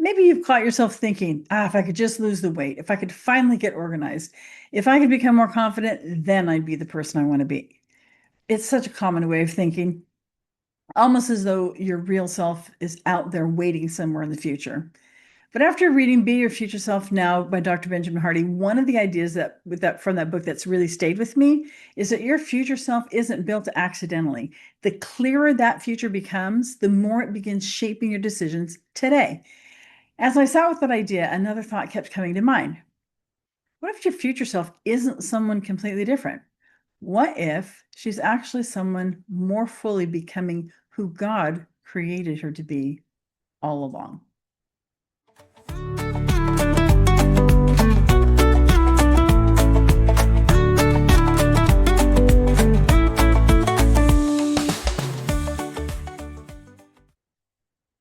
Maybe you've caught yourself thinking, if I could just lose the weight, if I could finally get organized, if I could become more confident, then I'd be the person I want to be. It's such a common way of thinking, almost as though your real self is out there waiting somewhere in the future. But after reading Be Your Future Self Now by Dr. Benjamin Hardy, one of the ideas that with that from that book that's really stayed with me is that your future self isn't built accidentally. The clearer that future becomes, the more it begins shaping your decisions today. As I sat with that idea, another thought kept coming to mind. What if your future self isn't someone completely different? What if she's actually someone more fully becoming who God created her to be all along?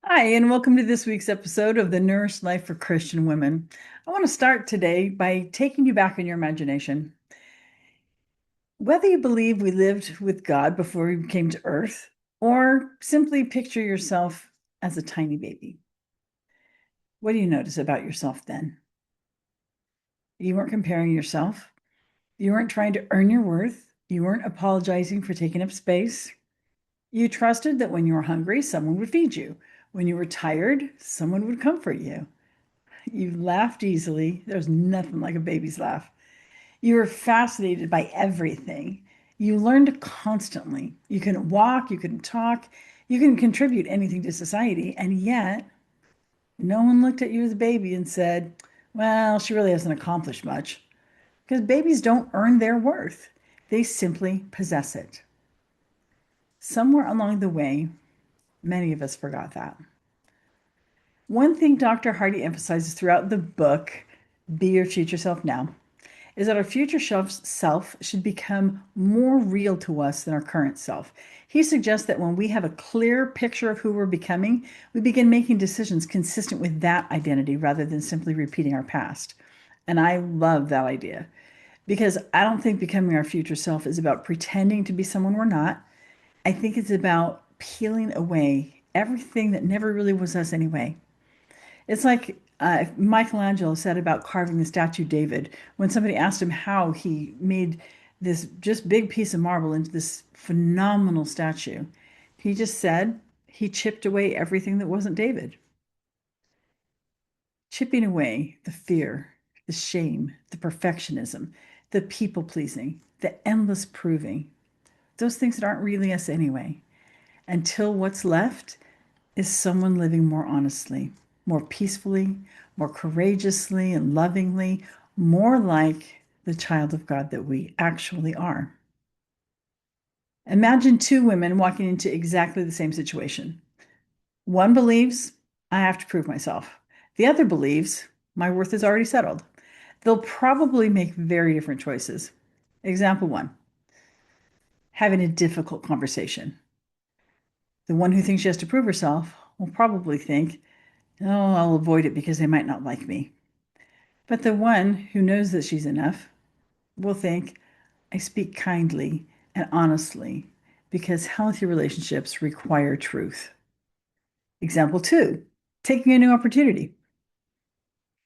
Hi, and welcome to this week's episode of The Nourished Life for Christian Women. I want to start today by taking you back in your imagination. Whether you believe we lived with God before we came to earth, or simply picture yourself as a tiny baby, what do you notice about yourself then? You weren't comparing yourself. You weren't trying to earn your worth. You weren't apologizing for taking up space. You trusted that when you were hungry, someone would feed you. When you were tired, someone would comfort you. You laughed easily. There's nothing like a baby's laugh. You were fascinated by everything. You learned constantly. You couldn't walk, you couldn't talk, you couldn't contribute anything to society. And yet, no one looked at you as a baby and said, well, she really hasn't accomplished much. Because babies don't earn their worth, they simply possess it. Somewhere along the way, many of us forgot that. One thing Dr. Hardy emphasizes throughout the book, Be Your Future Self Now, is that our future self should become more real to us than our current self. He suggests that when we have a clear picture of who we're becoming, we begin making decisions consistent with that identity rather than simply repeating our past. And I love that idea because I don't think becoming our future self is about pretending to be someone we're not. I think it's about peeling away everything that never really was us anyway. It's like Michelangelo said about carving the statue David when somebody asked him how he made this just big piece of marble into this phenomenal statue. He just said he chipped away everything that wasn't David, chipping away the fear, the shame, the perfectionism, the people pleasing, the endless proving, those things that aren't really us anyway, until what's left is someone living more honestly, more peacefully, more courageously and lovingly, more like the child of God that we actually are. Imagine two women walking into exactly the same situation. One believes, I have to prove myself. The other believes, my worth is already settled. They'll probably make very different choices. Example one, having a difficult conversation. The one who thinks she has to prove herself will probably think, oh, I'll avoid it because they might not like me. But the one who knows that she's enough will think, I speak kindly and honestly because healthy relationships require truth. Example two, taking a new opportunity.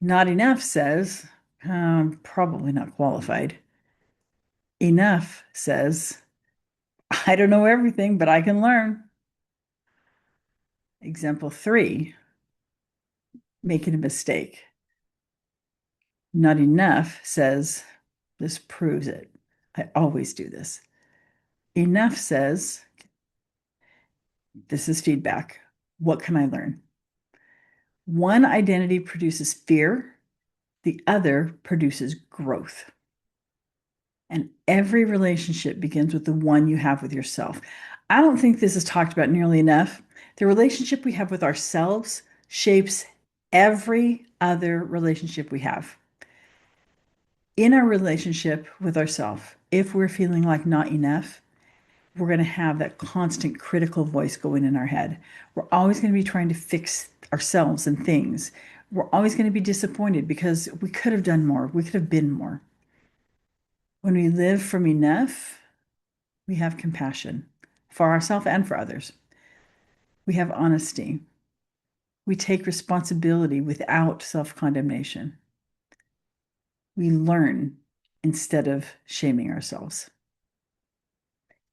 Not enough says, I'm probably not qualified. Enough says, I don't know everything, but I can learn. Example three, making a mistake. Not enough says, this proves it. I always do this. Enough says, this is feedback. What can I learn? One identity produces fear, the other produces growth. And every relationship begins with the one you have with yourself. I don't think this is talked about nearly enough. The relationship we have with ourselves shapes every other relationship we have. In our relationship with ourselves, if we're feeling like not enough, we're going to have that constant critical voice going in our head. We're always going to be trying to fix ourselves and things. We're always going to be disappointed because we could have done more. We could have been more. When we live from enough, we have compassion for ourselves and for others. We have honesty. We take responsibility without self-condemnation. We learn instead of shaming ourselves.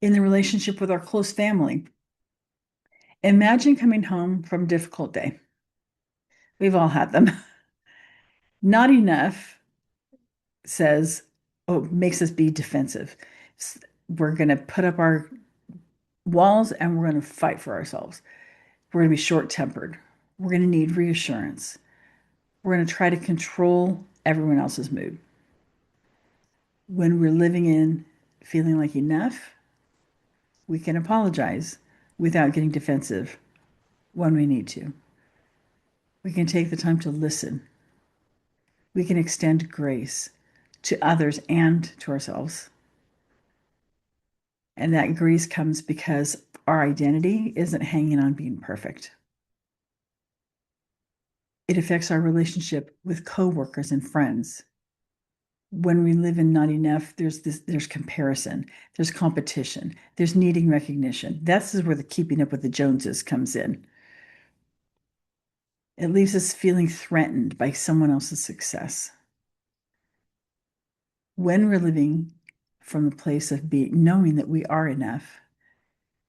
In the relationship with our close family, imagine coming home from a difficult day. We've all had them. Not enough says, oh, makes us be defensive. We're going to put up our walls and we're going to fight for ourselves. We're going to be short-tempered. We're going to need reassurance. We're going to try to control everyone else's mood. When we're living in feeling like enough, we can apologize without getting defensive when we need to. We can take the time to listen. We can extend grace to others and to ourselves. And that grace comes because our identity isn't hanging on being perfect. It affects our relationship with coworkers and friends. When we live in not enough, there's comparison, there's competition, there's needing recognition. This is where the keeping up with the Joneses comes in. It leaves us feeling threatened by someone else's success. When we're living from the place of being, knowing that we are enough,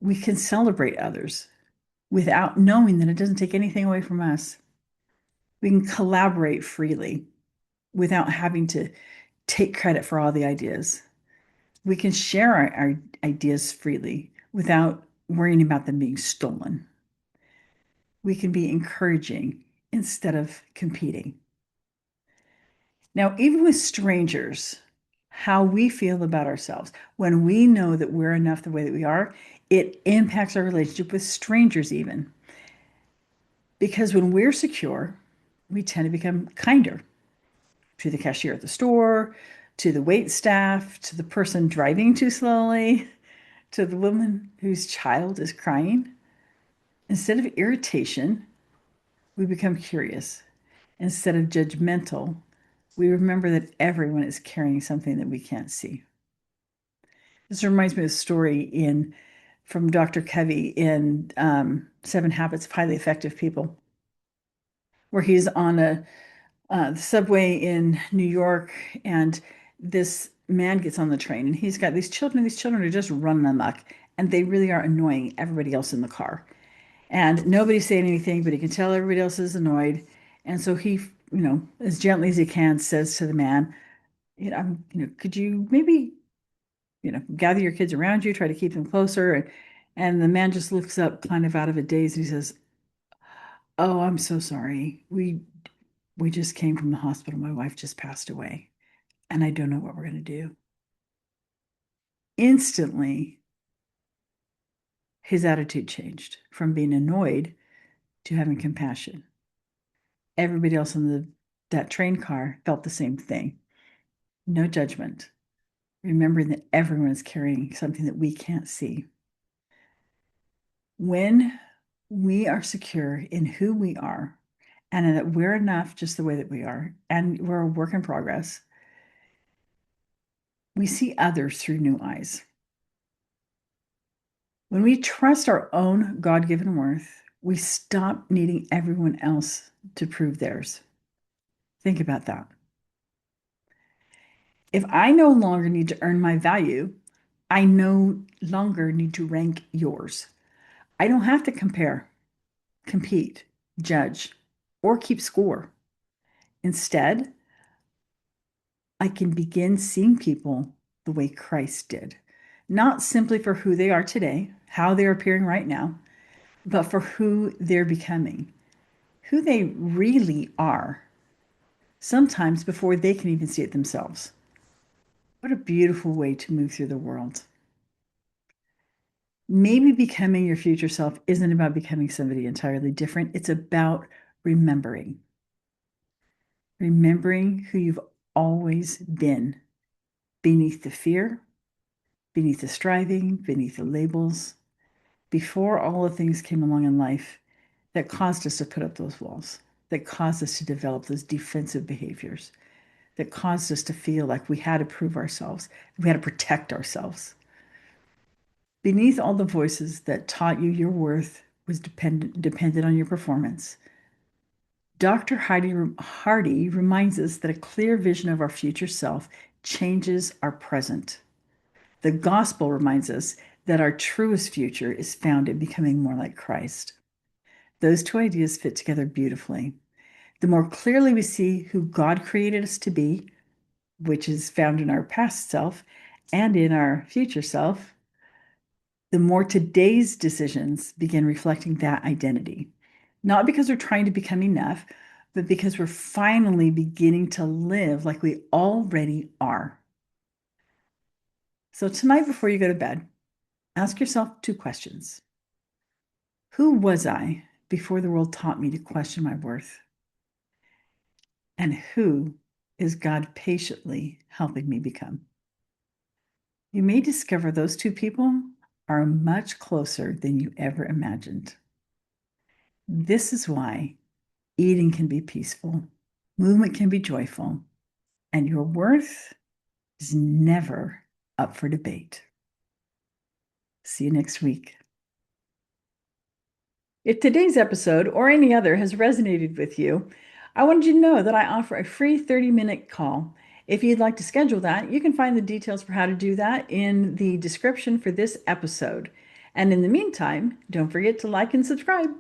we can celebrate others without knowing that it doesn't take anything away from us. We can collaborate freely without having to take credit for all the ideas. We can share our ideas freely without worrying about them being stolen. We can be encouraging instead of competing. Now, even with strangers, how we feel about ourselves, when we know that we're enough the way that we are, it impacts our relationship with strangers even. Because when we're secure, we tend to become kinder to the cashier at the store, to the wait staff, to the person driving too slowly, to the woman whose child is crying. Instead of irritation, we become curious. Instead of judgmental, we remember that everyone is carrying something that we can't see. This reminds me of a story from Dr. Covey in 7 Habits of Highly Effective People, where he's on the subway in New York, and this man gets on the train, and he's got these children. These children are just running amok, and they really are annoying everybody else in the car. And nobody's saying anything, but he can tell everybody else is annoyed. And so he, as gently as he can, says to the man, could you maybe, gather your kids around you, try to keep them closer. And the man just looks up kind of out of a daze and he says, oh, I'm so sorry. We just came from the hospital. My wife just passed away, and I don't know what we're going to do. Instantly, his attitude changed from being annoyed to having compassion. Everybody else in that train car felt the same thing. No judgment, remembering that everyone is carrying something that we can't see. When we are secure in who we are and that we're enough just the way that we are, and we're a work in progress, we see others through new eyes. When we trust our own God-given worth, we stop needing everyone else to prove theirs. Think about that. If I no longer need to earn my value, I no longer need to rank yours. I don't have to compare, compete, judge, or keep score. Instead, I can begin seeing people the way Christ did, not simply for who they are today, how they're appearing right now, but for who they're becoming, who they really are, sometimes before they can even see it themselves. What a beautiful way to move through the world. Maybe becoming your future self isn't about becoming somebody entirely different. It's about remembering who you've always been beneath the fear, beneath the striving, beneath the labels, before all the things came along in life that caused us to put up those walls, that caused us to develop those defensive behaviors, that caused us to feel like we had to prove ourselves, we had to protect ourselves. Beneath all the voices that taught you your worth was dependent on your performance, Dr. Hardy reminds us that a clear vision of our future self changes our present. The gospel reminds us that our truest future is found in becoming more like Christ. Those two ideas fit together beautifully. The more clearly we see who God created us to be, which is found in our past self and in our future self, the more today's decisions begin reflecting that identity. Not because we're trying to become enough, but because we're finally beginning to live like we already are. So tonight, before you go to bed, ask yourself two questions. Who was I before the world taught me to question my worth? And who is God patiently helping me become? You may discover those two people are much closer than you ever imagined. This is why eating can be peaceful, movement can be joyful, and your worth is never up for debate. See you next week. If today's episode or any other has resonated with you, I wanted you to know that I offer a free 30-minute call. If you'd like to schedule that, you can find the details for how to do that in the description for this episode. And in the meantime, don't forget to like and subscribe.